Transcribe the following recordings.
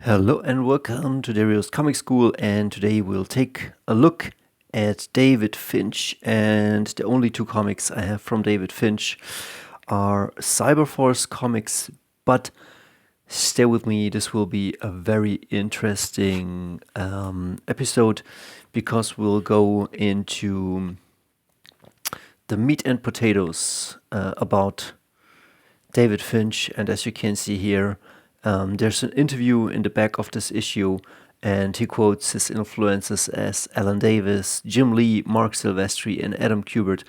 Hello and welcome to Dario's Comic School, and today we'll take a look at David Finch. And the only two comics I have from David Finch are Cyberforce comics, but stay with me, this will be a very interesting episode because we'll go into the meat and potatoes about David Finch. And as you can see here, there's an interview in the back of this issue, and he quotes his influences as Alan Davis, Jim Lee, Mark Silvestri, and Adam Kubert,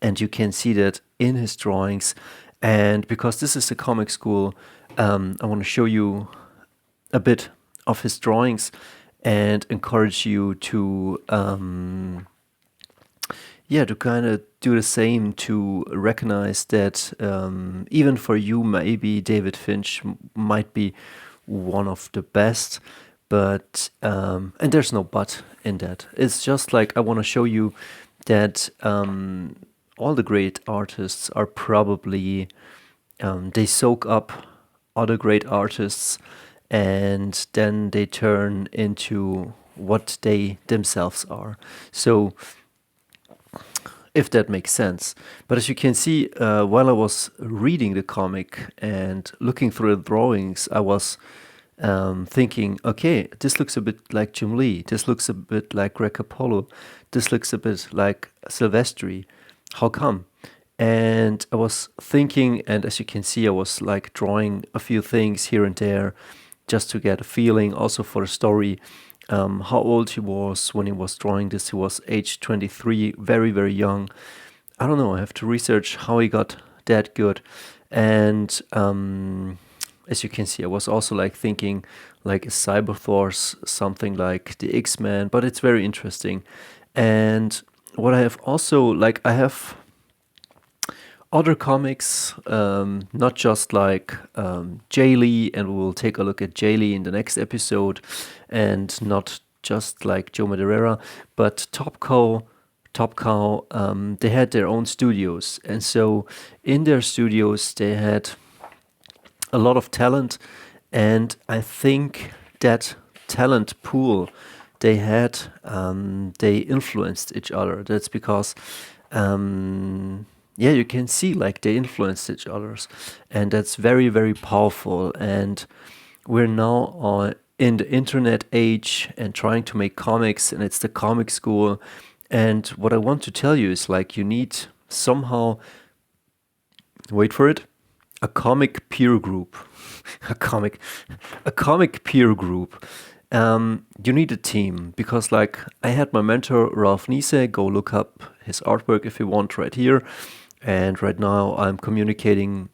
and you can see that in his drawings. And because this is a comic school, I want to show you a bit of his drawings and encourage you to to kind of do the same, to recognize that even for you, maybe David Finch might be one of the best, but and there's no but in that. It's just like I want to show you that all the great artists are probably they soak up other great artists and then they turn into what they themselves are. So if that makes sense. But as you can see, while I was reading the comic and looking through the drawings, I was thinking, okay, this looks a bit like Jim Lee, this looks a bit like Greg Capullo, this looks a bit like Silvestri. How come? And I was thinking, and as you can see, I was like drawing a few things here and there just to get a feeling also for the story. How old he was when he was drawing this. He was age 23, very, very young. I don't know, I have to research how he got that good. And as you can see, I was also like thinking like a Cyberforce, something like the X-Men, but it's very interesting. And what I have also, like I have other comics, not just like Jay Lee, and we will take a look at Jay Lee in the next episode, and not just like Joe Madureira, but Top Cow, they had their own studios, and so in their studios they had a lot of talent, and I think that talent pool they had, they influenced each other. That's because you can see like they influenced each others, and that's very, very powerful. And we're now in the internet age and trying to make comics, and it's the comic school. And what I want to tell you is like you need somehow, wait for it, a comic peer group, a comic peer group. You need a team, because like I had my mentor Ralph Niese, go look up his artwork if you want right here. And right now I'm communicating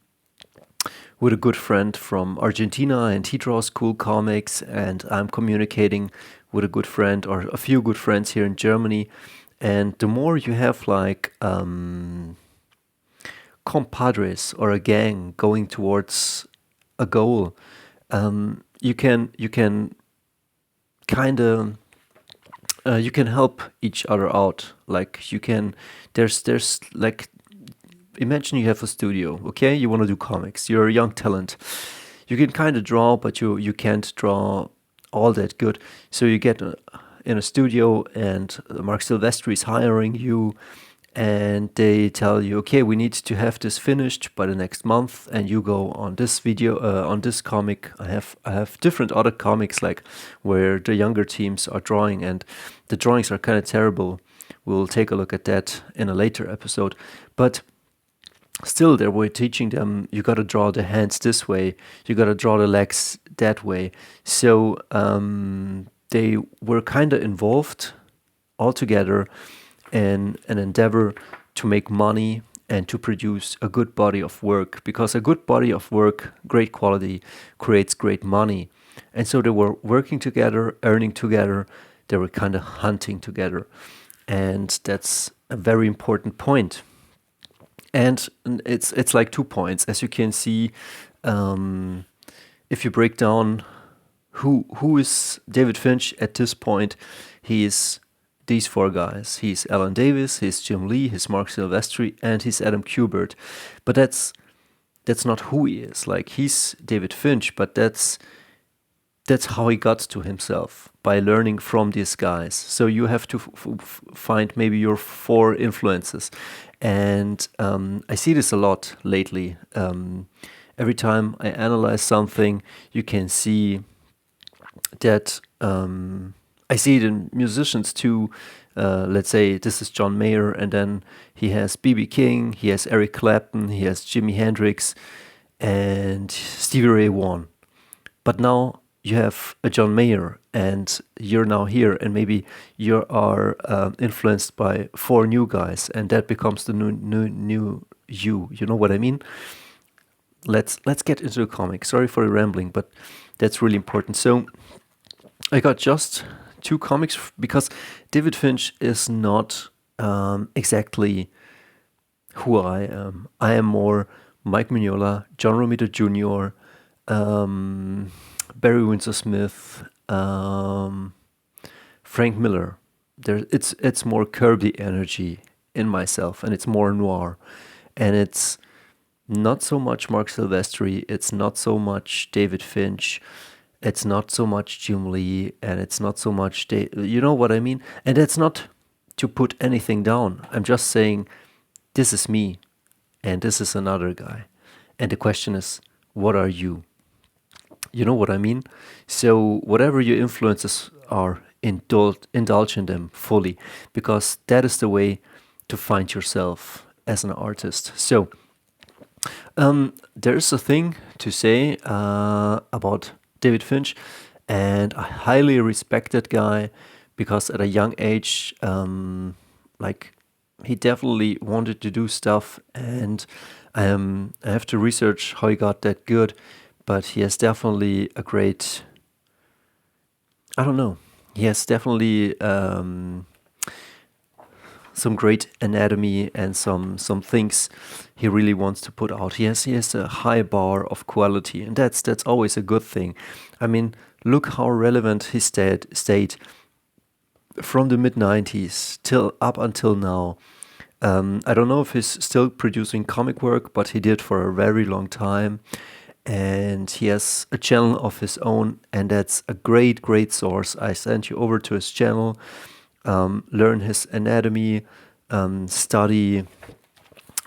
with a good friend from Argentina, and he draws cool comics, and I'm communicating with a good friend or a few good friends here in Germany. And the more you have like compadres or a gang going towards a goal, you can kind of you can help each other out. Like you can, there's like, imagine you have a studio, okay? You want to do comics. You're a young talent. You can kind of draw, but you can't draw all that good. So you get in a studio, and Mark Silvestri is hiring you, and they tell you, okay, we need to have this finished by the next month, and you go on this video, on this comic. I have different other comics like where the younger teams are drawing, and the drawings are kind of terrible. We'll take a look at that in a later episode, but still, they were teaching them, you got to draw the hands this way, you got to draw the legs that way. So they were kind of involved all together in an endeavor to make money and to produce a good body of work, because a good body of work, great quality, creates great money. And so they were working together, earning together, they were kind of hunting together. And that's a very important point. And it's like 2 points, as you can see. If you break down who is David Finch at this point, he's these four guys. He's Alan Davis, he's Jim Lee, he's Mark Silvestri, and he's Adam Kubert. But that's not who he is. Like, he's David Finch, but that's that's how he got to himself, by learning from these guys. So you have to find maybe your 4 influences. And I see this a lot lately. Every time I analyze something, you can see that I see it in musicians too. Let's say this is John Mayer, and then he has B.B. King, he has Eric Clapton, he has Jimi Hendrix, and Stevie Ray Vaughan. But now you have a John Mayer, and you're now here, and maybe you are influenced by 4 new guys, and that becomes the new you. You know what I mean? Let's get into the comic. Sorry for the rambling, but that's really important. So I got just 2 comics because David Finch is not exactly who I am. I am more Mike Mignola, John Romita Jr., Barry Windsor Smith, Frank Miller. It's more Kirby energy in myself, and it's more noir, and it's not so much Mark Silvestri. It's not so much David Finch. It's not so much Jim Lee, and it's not so much you know what I mean? And that's not to put anything down. I'm just saying this is me, and this is another guy. And the question is, what are you? You know what I mean? So whatever your influences are, indulge in them fully, because that is the way to find yourself as an artist. So there is a thing to say about David Finch, and I highly respect that guy, because at a young age, like, he definitely wanted to do stuff, and I have to research how he got that good, but he has definitely a great, I don't know, he has definitely some great anatomy and some things he really wants to put out. He has a high bar of quality, and that's always a good thing. I mean, look how relevant he stayed from the mid-90s till up until now. I don't know if he's still producing comic work, but he did for a very long time. And he has a channel of his own, and that's a great source. I sent you over to his channel. Learn his anatomy, study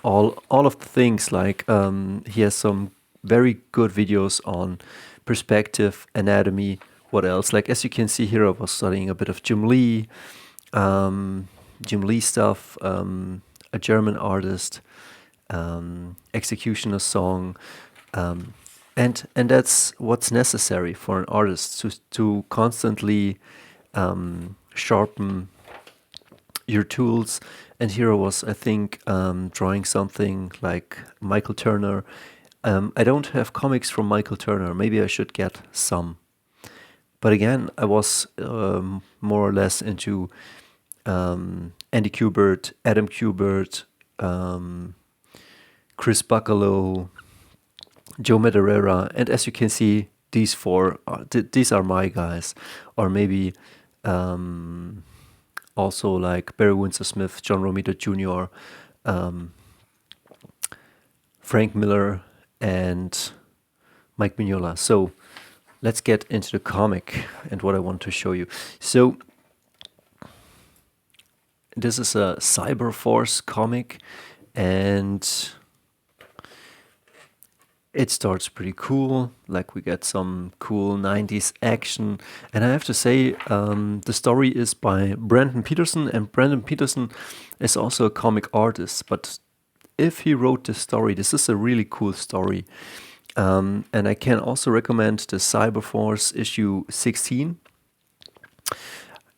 all of the things. Like, he has some very good videos on perspective, anatomy. What else? Like, as you can see here, I was studying a bit of Jim Lee stuff, a German artist, Executioner song, and that's what's necessary for an artist, to constantly sharpen your tools. And here I was, I think, drawing something like Michael Turner. I don't have comics from Michael Turner. Maybe I should get some. But again, I was more or less into Andy Kubert, Adam Kubert, Chris Bacalo, Joe Madureira, and as you can see, these 4, these are my guys. Or maybe also like Barry Windsor Smith, John Romita Jr., Frank Miller, and Mike Mignola. So let's get into the comic and what I want to show you. So this is a Cyberforce comic, and it starts pretty cool. Like, we get some cool 90s action. And I have to say, the story is by Brandon Peterson, and Brandon Peterson is also a comic artist. But if he wrote this story, this is a really cool story. And I can also recommend the Cyberforce issue 16.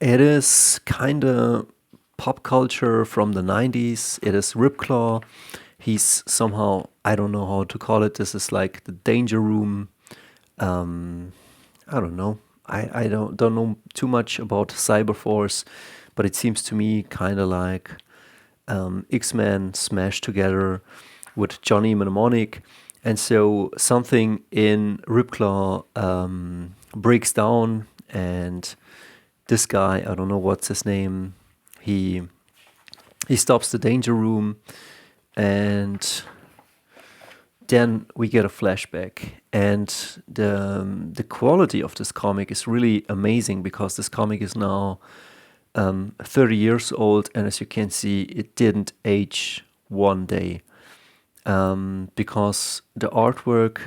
It is kind of pop culture from the 90s. It is Ripclaw. He's somehow, I don't know how to call it. This is like the Danger Room. I don't know. I don't know too much about Cyberforce, but it seems to me kind of like X-Men smashed together with Johnny Mnemonic. And so something in Ripclaw breaks down, and this guy, I don't know what's his name, he stops the Danger Room, and then we get a flashback, and the quality of this comic is really amazing because this comic is now 30 years old, and as you can see, it didn't age one day, because the artwork,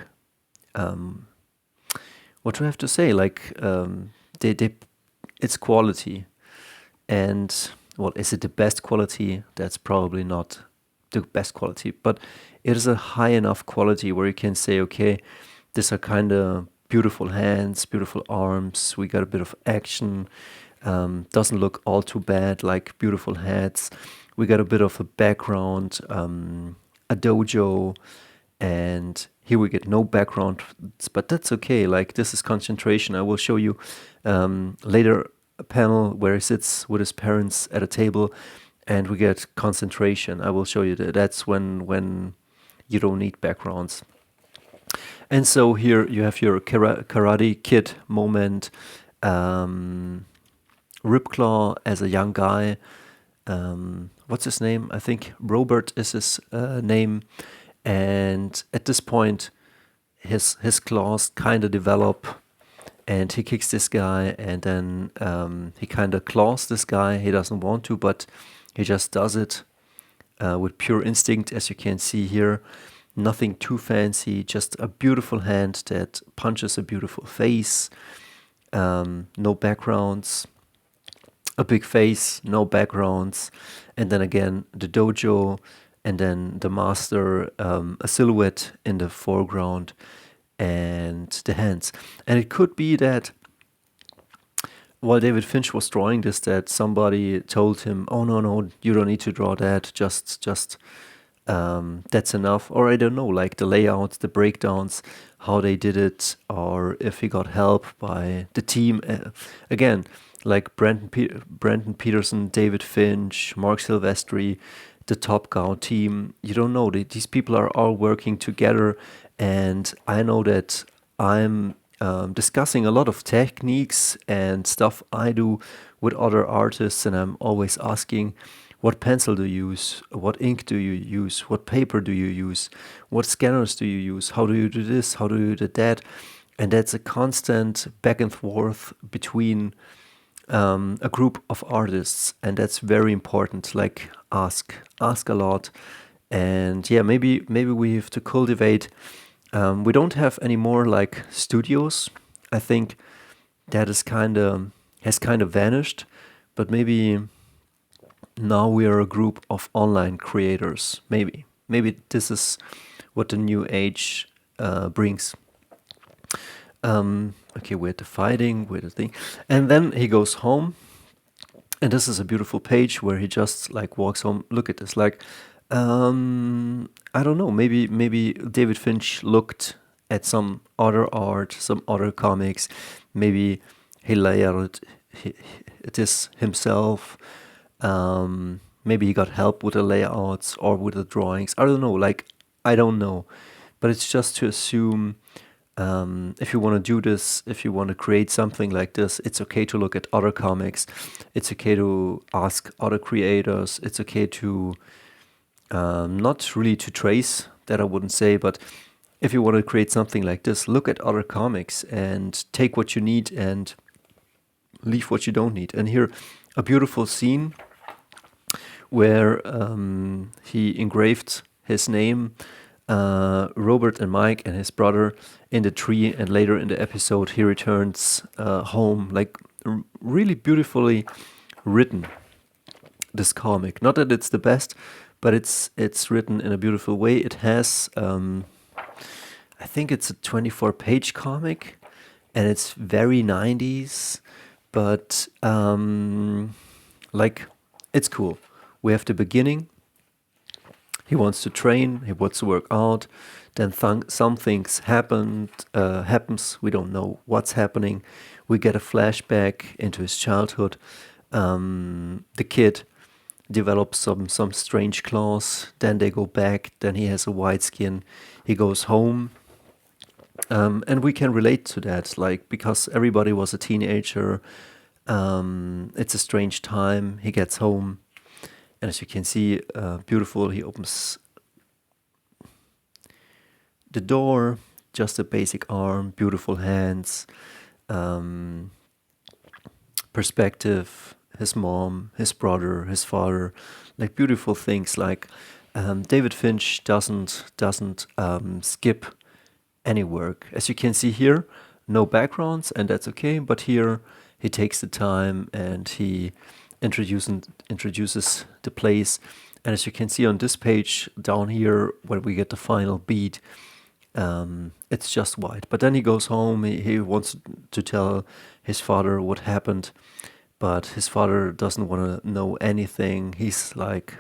what do I have to say? Like, it's quality, and well, is it the best quality? That's probably not the best quality, but it is a high enough quality where you can say, okay, these are kind of beautiful hands, beautiful arms. We got a bit of action. Doesn't look all too bad, like beautiful heads. We got a bit of a background, a dojo, and here we get no background, but that's okay. Like, this is concentration. I will show you later a panel where he sits with his parents at a table, and we get concentration. I will show you that. That's when you don't need backgrounds. And so here you have your Karate Kid moment. Ripclaw as a young guy. What's his name? I think Robert is his name. And at this point, his claws kind of develop, and he kicks this guy, and then he kind of claws this guy. He doesn't want to, but he just does it with pure instinct, as you can see here. Nothing too fancy, just a beautiful hand that punches a beautiful face. No backgrounds. A big face, no backgrounds. And then again, the dojo, and then the master, a silhouette in the foreground, and the hands. And it could be that while David Finch was drawing this, that somebody told him, oh, no, you don't need to draw that, just that's enough. Or I don't know, like the layouts, the breakdowns, how they did it, or if he got help by the team. Again, like Brandon Peterson, David Finch, Mark Silvestri, the Top Cow team. You don't know. These people are all working together, and I know that I'm discussing a lot of techniques and stuff I do with other artists, and I'm always asking, what pencil do you use? What ink do you use? What paper do you use? What scanners do you use? How do you do this? How do you do that? And that's a constant back and forth between a group of artists, and that's very important. Like, ask a lot, and yeah, maybe we have to cultivate. We don't have any more like studios. I think that has kind of vanished, but maybe now we are a group of online creators. Maybe this is what the new age brings. Okay, we're the fighting, we're the thing. And then he goes home. And this is a beautiful page where he just like walks home. Look at this. Like, I don't know, maybe David Finch looked at some other art, some other comics. Maybe he layered this himself. Maybe he got help with the layouts or with the drawings. I don't know. Like, I don't know. But it's just to assume, if you want to do this, if you want to create something like this, it's okay to look at other comics. It's okay to ask other creators. It's okay to not really to trace, that I wouldn't say, but if you want to create something like this, look at other comics and take what you need and leave what you don't need. And here, a beautiful scene where he engraved his name, Robert and Mike and his brother, in the tree, and later in the episode he returns home. Like, really beautifully written, this comic. Not that it's the best, but it's written in a beautiful way. It has I think it's a 24-page comic, and it's very 90s, but like, it's cool. We have the beginning. He wants to train, he wants to work out, then some things happens, we don't know what's happening. We get a flashback into his childhood. The kid develops some strange claws, then they go back, then he has a white skin, he goes home. And we can relate to that, like, because everybody was a teenager. It's a strange time. He gets home, and as you can see, beautiful. He opens the door, just a basic arm, beautiful hands, perspective, his mom, his brother, his father, like beautiful things. Like David Finch doesn't skip any work. As you can see here, no backgrounds, and that's okay. But here he takes the time and he introduces the place. And as you can see on this page down here, when we get the final beat, it's just white. But then he goes home. He wants to tell his father what happened, but his father doesn't want to know anything. He's like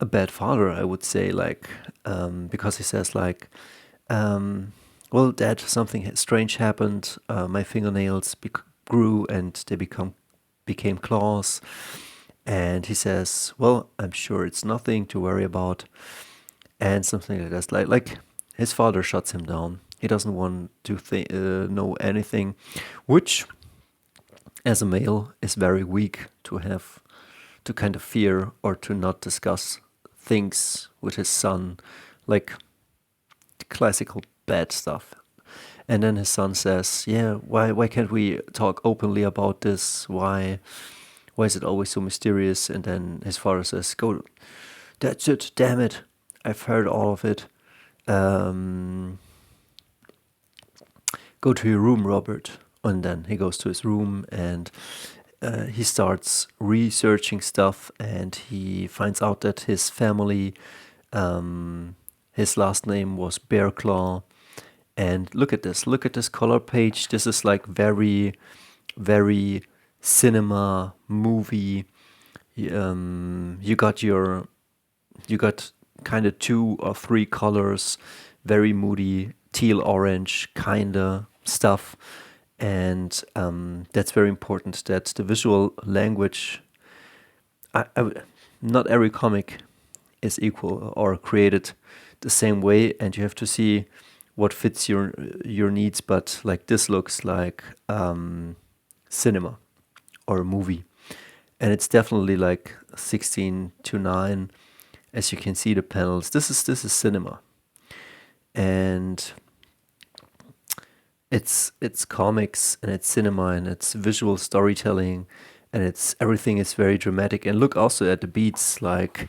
a bad father, I would say, like because he says like, well, Dad, something strange happened. My fingernails grew and they became claws. And he says, well, I'm sure it's nothing to worry about. And something like that. Like his father shuts him down. He doesn't want to know anything, which, as a male, is very weak to have to kind of fear or to not discuss things with his son, like classical bad stuff. And then his son says, yeah, why can't we talk openly about this? Why is it always so mysterious? And then his father says, go, that's it, damn it, I've heard all of it. Go to your room, Robert. And then he goes to his room and he starts researching stuff, and he finds out that his family, his last name was Bearclaw. And look at this color page. This is like very, very cinema movie. You got kind of 2 or 3 colors, very moody, teal orange kinda stuff. And that's very important, that the visual language, not every comic is equal or created the same way, and you have to see what fits your needs. But like this looks like cinema or a movie, and it's definitely like 16:9. As you can see, the panels. This is cinema, and it's comics and it's cinema and it's visual storytelling, and it's everything is very dramatic. And look also at the beats, like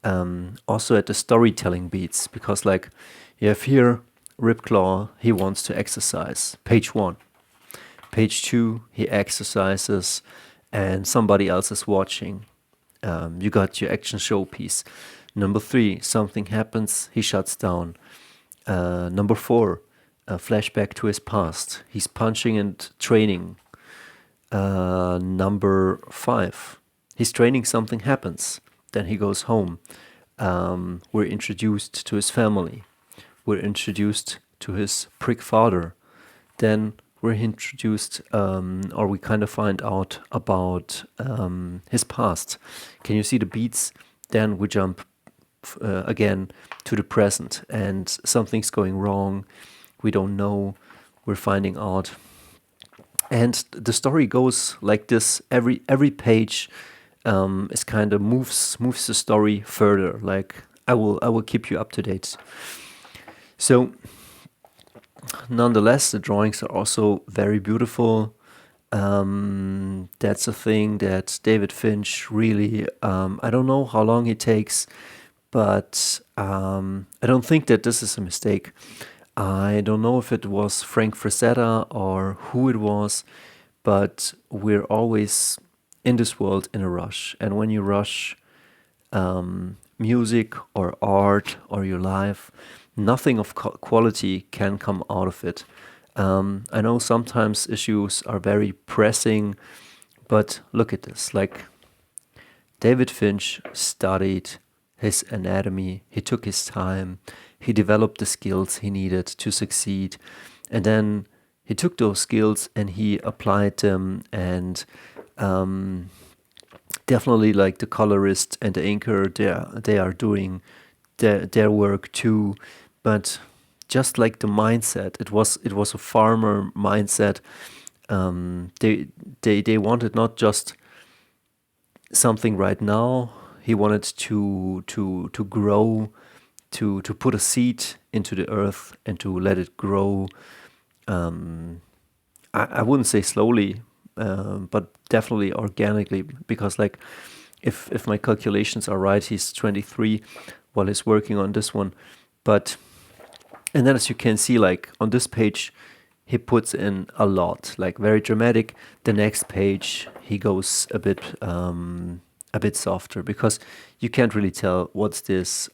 also at the storytelling beats, because like you have here Ripclaw, he wants to exercise. Page 1. Page 2, he exercises and somebody else is watching. You got your action showpiece. Number 3, something happens, he shuts down. Number 4, a flashback to his past. He's punching and training. Number 5, he's training, something happens. Then he goes home. We're introduced to his family. We're introduced to his prick father. Then we're introduced, or we kind of find out about his past. Can you see the beats? Then we jump again to the present, and something's going wrong. We don't know. We're finding out. And the story goes like this. Every page is kind of moves the story further. Like I will keep you up to date. So, nonetheless, the drawings are also very beautiful. That's a thing that David Finch really, I don't know how long it takes, but I don't think that this is a mistake. I don't know if it was Frank Frazetta or who it was, but we're always in this world in a rush. And when you rush music or art or your life, nothing of quality can come out of it. I know sometimes issues are very pressing, but look at this. Like David Finch studied his anatomy. He took his time. He developed the skills he needed to succeed. And then he took those skills and he applied them. And definitely like the colorist and the inker, they are doing their work too. But just like the mindset, it was a farmer mindset. They wanted not just something right now. He wanted to grow to put a seed into the earth and to let it grow. I wouldn't say slowly, but definitely organically, because like if my calculations are right, he's 23 while he's working on this one. But and then as you can see, like on this page, he puts in a lot, like very dramatic. The next page he goes a bit softer, because you can't really tell what's this,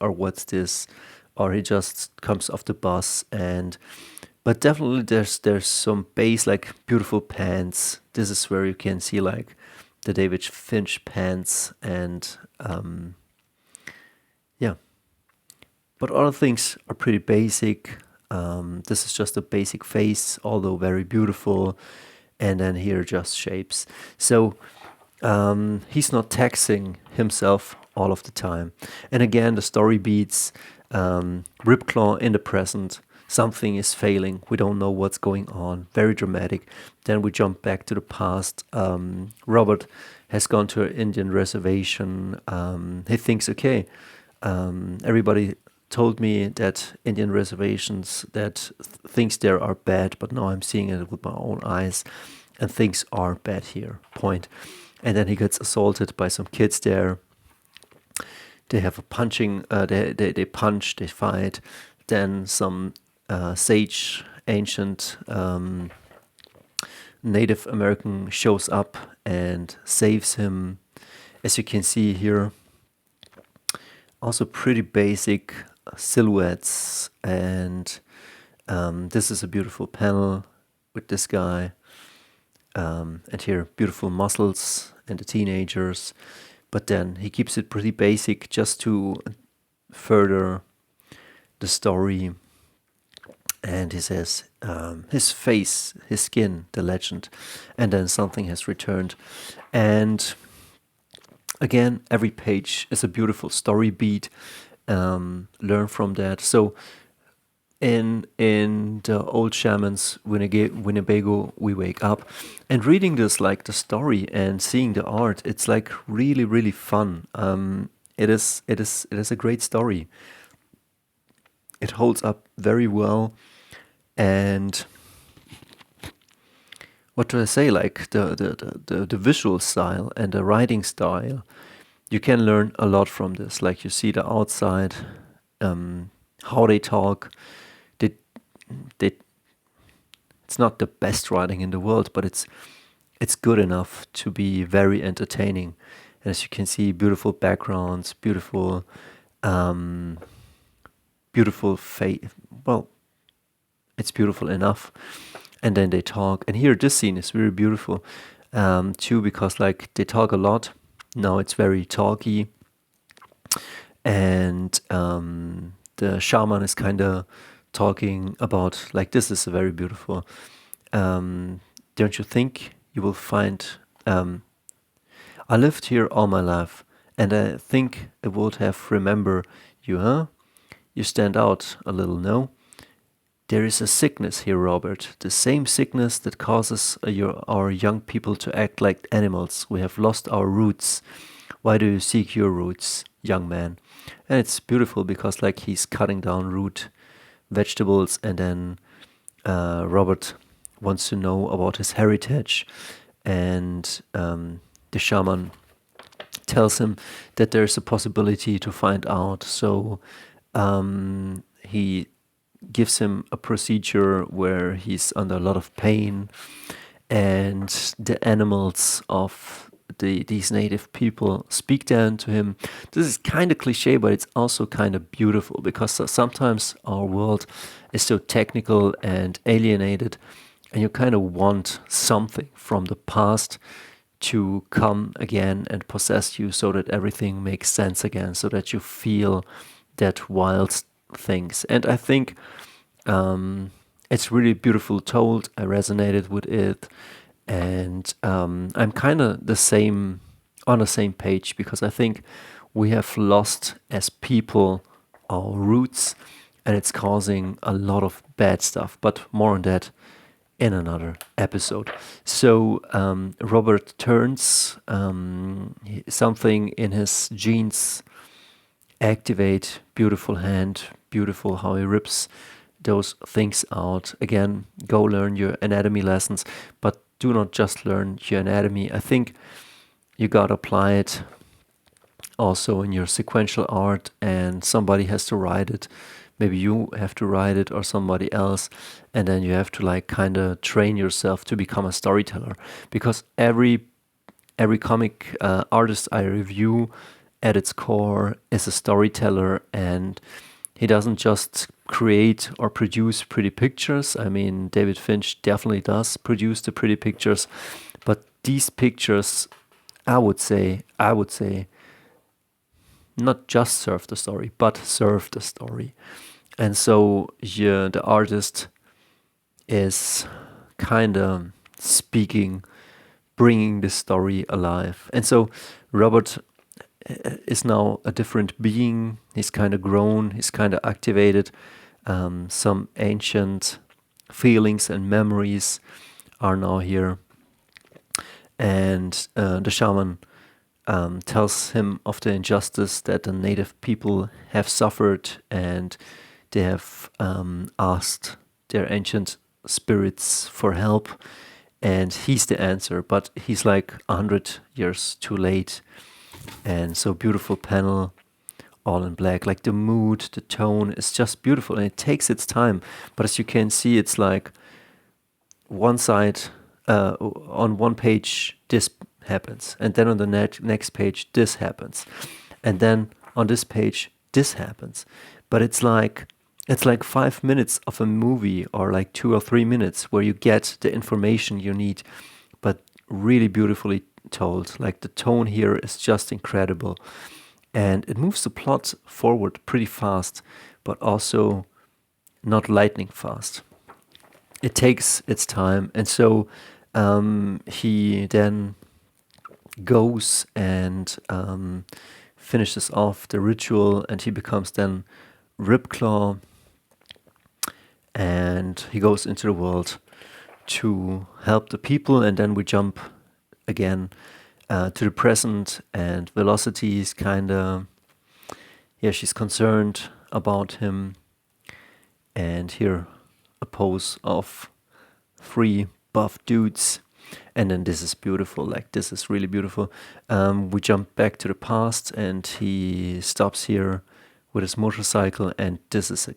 or he just comes off the bus. And but definitely there's some base, like beautiful pants. This is where you can see like the David Finch pants, and yeah. But other things are pretty basic. This is just a basic face, although very beautiful. And then here just shapes. So he's not taxing himself all of the time. And again, the story beats, Ripclaw in the present. Something is failing. We don't know what's going on. Very dramatic. Then we jump back to the past. Robert has gone to an Indian reservation. He thinks, okay, everybody told me that Indian reservations, that things there are bad, but now I'm seeing it with my own eyes, and things are bad here. Point. And then he gets assaulted by some kids there. They have a punching. They punch. They fight. Then some sage, ancient Native American shows up and saves him. As you can see here, also pretty basic silhouettes, and this is a beautiful panel with this guy, and here beautiful muscles and the teenagers. But then he keeps it pretty basic just to further the story. And he says, his face, his skin, the legend. And then something has returned. And again, every page is a beautiful story beat. Learn from that. So in the old shamans, Winnebago, we wake up. And reading this, like the story and seeing the art, it's like really, really fun. It is a great story. It holds up very well. And what do I say? Like the visual style and the writing style, you can learn a lot from this. Like you see the outside, how they talk. It's not the best writing in the world, but it's good enough to be very entertaining. And as you can see, beautiful backgrounds, beautiful face. Well, it's beautiful enough. And then they talk. And here, this scene is very beautiful too, because like they talk a lot. Now it's very talky. And the shaman is kind of talking about, like, this is very beautiful. Don't you think you will find... I lived here all my life, and I think I would have remember you, huh? You stand out a little, no? There is a sickness here, Robert, the same sickness that causes our young people to act like animals. We have lost our roots. Why do you seek your roots, young man? And it's beautiful because like he's cutting down root vegetables, and then Robert wants to know about his heritage, and the shaman tells him that there's a possibility to find out. So he gives him a procedure where he's under a lot of pain, and the animals of these native people speak then to him. This is kind of cliche, but it's also kind of beautiful, because sometimes our world is so technical and alienated, and you kind of want something from the past to come again and possess you, so that everything makes sense again, so that you feel that wild things. And I think it's really beautiful told. I resonated with it, and I'm kind of on the same page, because I think we have lost as people our roots, and it's causing a lot of bad stuff. But more on that in another episode. So Robert turns something in his genes activate, beautiful hand, beautiful how he rips those things out. Again, go learn your anatomy lessons, but do not just learn your anatomy. I think you gotta apply it also in your sequential art, and somebody has to write it. Maybe you have to write it or somebody else, and then you have to like kind of train yourself to become a storyteller, because every comic artist I review at its core is a storyteller, and he doesn't just create or produce pretty pictures. I mean, David Finch definitely does produce the pretty pictures, but these pictures, I would say, not just serve the story, but serve the story. And so the artist is kind of speaking, bringing the story alive. And so Robert is now a different being. He's kind of grown, he's kind of activated. Some ancient feelings and memories are now here. And the shaman tells him of the injustice that the native people have suffered, and they have asked their ancient spirits for help, and he's the answer, but he's like 100 years too late. And so beautiful panel, all in black, like the mood, the tone is just beautiful, and it takes its time. But as you can see, it's like one side, on one page this happens, and then on the next page this happens, and then on this page this happens. But it's like 5 minutes of a movie, or like 2 or 3 minutes, where you get the information you need, but really beautifully told. Like the tone here is just incredible, and it moves the plot forward pretty fast, but also not lightning fast. It takes its time. And so he then goes and finishes off the ritual, and he becomes then Ripclaw, and he goes into the world to help the people. And then we jump again to the present, and Velocity is kind of, she's concerned about him. And here a pose of 3 buff dudes. And then this is beautiful, like this is really beautiful. We jump back to the past, and he stops here with his motorcycle, and this is a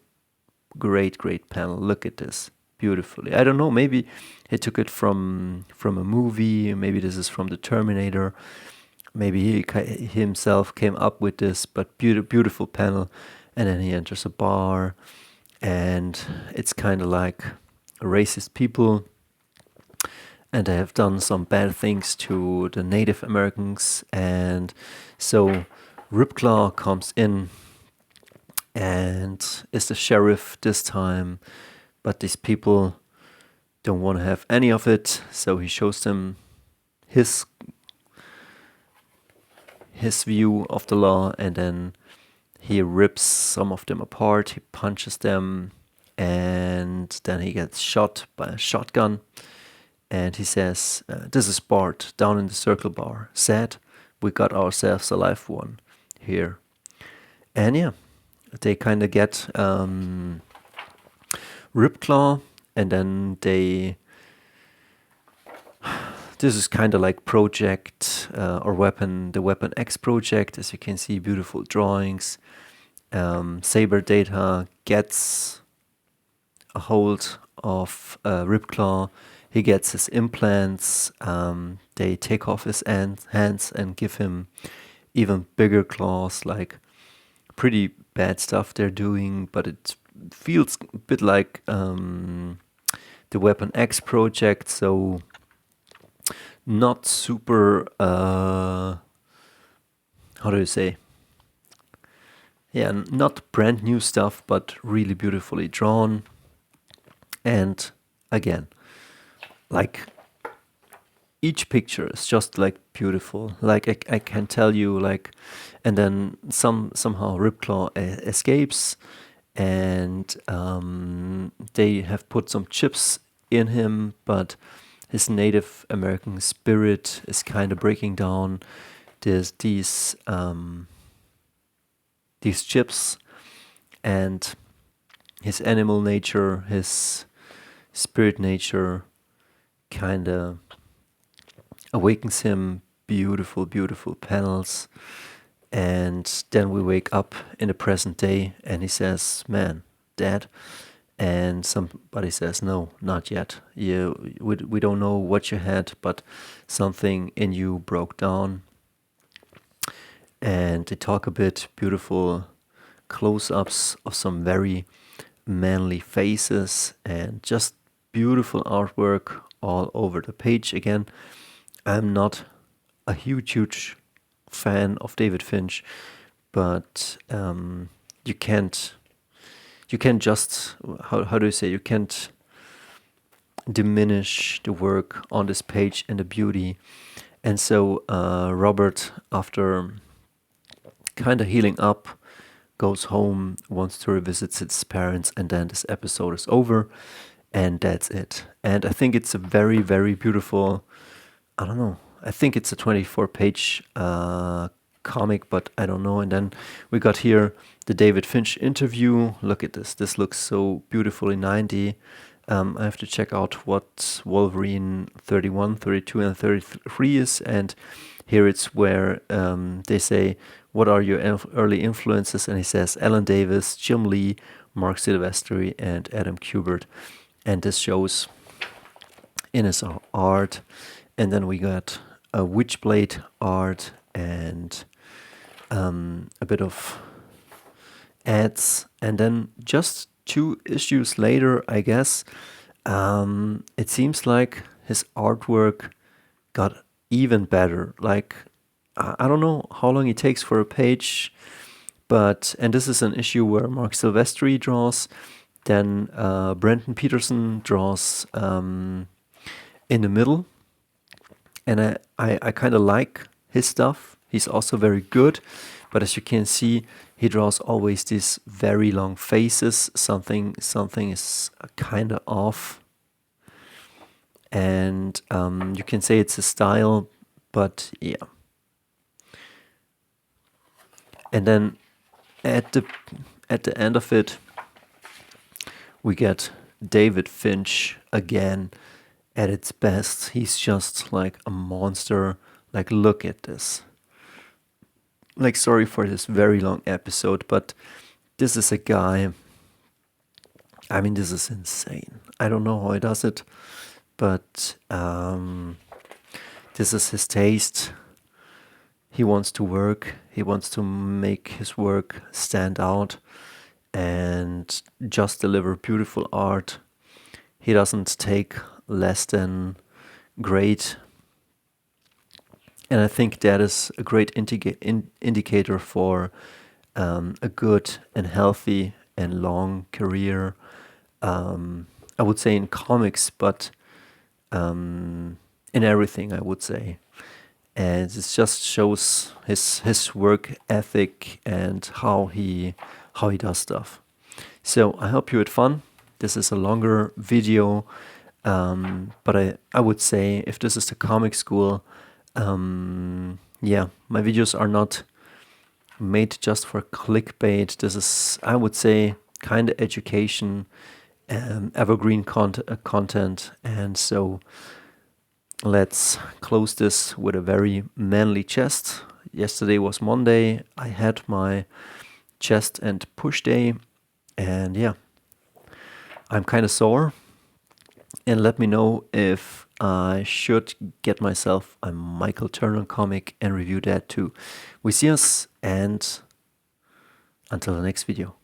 great panel. Look at this, beautifully. I don't know, maybe he took it from a movie, maybe this is from the Terminator, maybe he himself came up with this, but beautiful panel. And then he enters a bar, and it's kind of like racist people, and they have done some bad things to the Native Americans. And so Ripclaw comes in and is the sheriff this time, but these people don't want to have any of it, so he shows them his view of the law, and then he rips some of them apart, he punches them, and then he gets shot by a shotgun. And he says, this is Bart down in the circle bar. Sad, we got ourselves a live one here. And they kind of get Ripclaw, and then this is kind of like project or the Weapon X project. As you can see, beautiful drawings. Saber Data gets a hold of Ripclaw. He gets his implants. They take off his hands and give him even bigger claws, like pretty bad stuff they're doing, but it feels a bit like the Weapon X project, so not super, how do you say? Yeah, not brand new stuff, but really beautifully drawn. And again, like each picture is just like beautiful. Like I can tell you, like, and then somehow Ripclaw escapes, and they have put some chips in him, but his Native American spirit is kind of breaking down. There's these these chips, and his animal nature, his spirit nature kind of awakens him. Beautiful, beautiful panels. And then we wake up in the present day and he says, "Man, Dad." And somebody says, "No, not yet. We don't know what you had, but something in you broke down." And they talk a bit, beautiful close-ups of some very manly faces and just beautiful artwork all over the page. Again, I'm not a huge fan of David Finch, but you can't just, how do you say, you can't diminish the work on this page and the beauty. And so Robert, after kind of healing up, goes home, wants to revisit his parents, and then this episode is over, and that's it. And I think it's a very, very beautiful, I don't know, I think it's a 24-page comic, but I don't know. And then we got here the David Finch interview. Look at this. This looks so beautifully 90. I have to check out what Wolverine 31, 32, and 33 is. And here it's where they say, "What are your early influences?" And he says, Alan Davis, Jim Lee, Mark Silvestri, and Adam Kubert. And this shows in his art. And then we got a Witchblade art and a bit of ads. And then just 2 issues later, I guess, it seems like his artwork got even better. Like, I don't know how long it takes for a page, but, and this is an issue where Mark Silvestri draws, then Brendan Peterson draws in the middle. And I kind of like his stuff. He's also very good, but as you can see, he draws always these very long faces. Something is kind of off. And you can say it's a style, but yeah. And then at the end of it, we get David Finch again at its best. He's just like a monster. Like, look at this. Like, sorry for this very long episode, but this is a guy, I mean, this is insane. I don't know how he does it, but this is his taste. He wants to work. He wants to make his work stand out and just deliver beautiful art. He doesn't take less than great. And I think that is a great indicator for a good and healthy and long career. I would say in comics, but in everything, I would say. And it just shows his work ethic and how he does stuff. So I hope you had fun. This is a longer video, but I would say if this is the comic school, yeah, my videos are not made just for clickbait. This is, I would say, kind of education, evergreen content. And so let's close this with a very manly chest. Yesterday was Monday. I had my chest and push day, and yeah, I'm kind of sore. And let me know if I should get myself a Michael Turner comic and review that too. We see us, and until the next video.